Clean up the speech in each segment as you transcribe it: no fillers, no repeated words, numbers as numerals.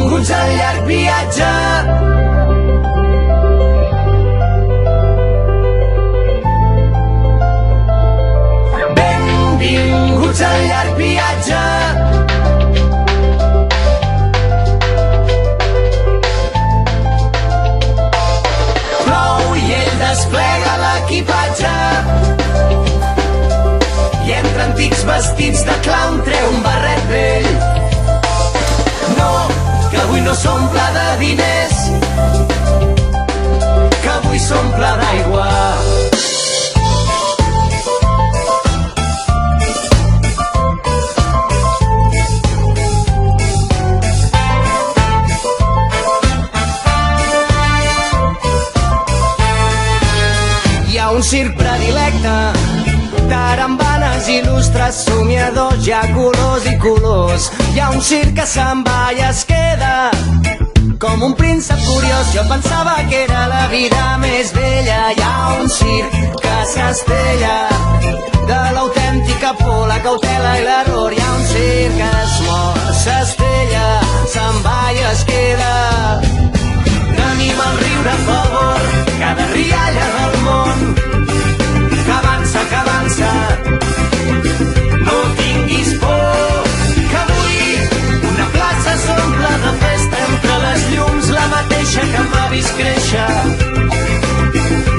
Benvinguts al llarg viatge. Benvinguts al llarg viatge. Plou i ell desplega l'equipatge i entre antics vestits de clown treu un barret vell. No, que avui no s'omple de diners, que avui s'omple d'aigua. Hi ha un circ predilecte, tarambanes il·lustres, somiadors, hi ha colors i colors. Hi ha un circ que se'n va i es queda com un príncep curiós. Jo pensava que era la vida més bella. Hi ha un circ que s'estella de l'autèntica por, la cautela i l'error. Hi ha un circ que es mor, s'estella, se'n va i es queda. Tenim el riure a favor, cada rialla del món, que avança, que avança. No tinguis por, que avui una plaça s'omple de festa entre les llums, la mateixa que m'ha vist créixer,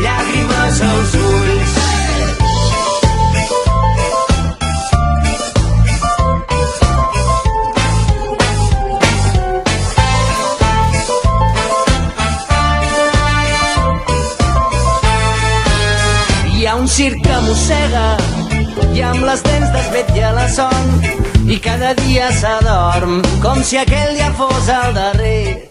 llàgrimes als ulls. Hi ha un circ que mossega i amb les dents desvetlla la son i cada dia s'adorm com si aquell dia fos el darrer.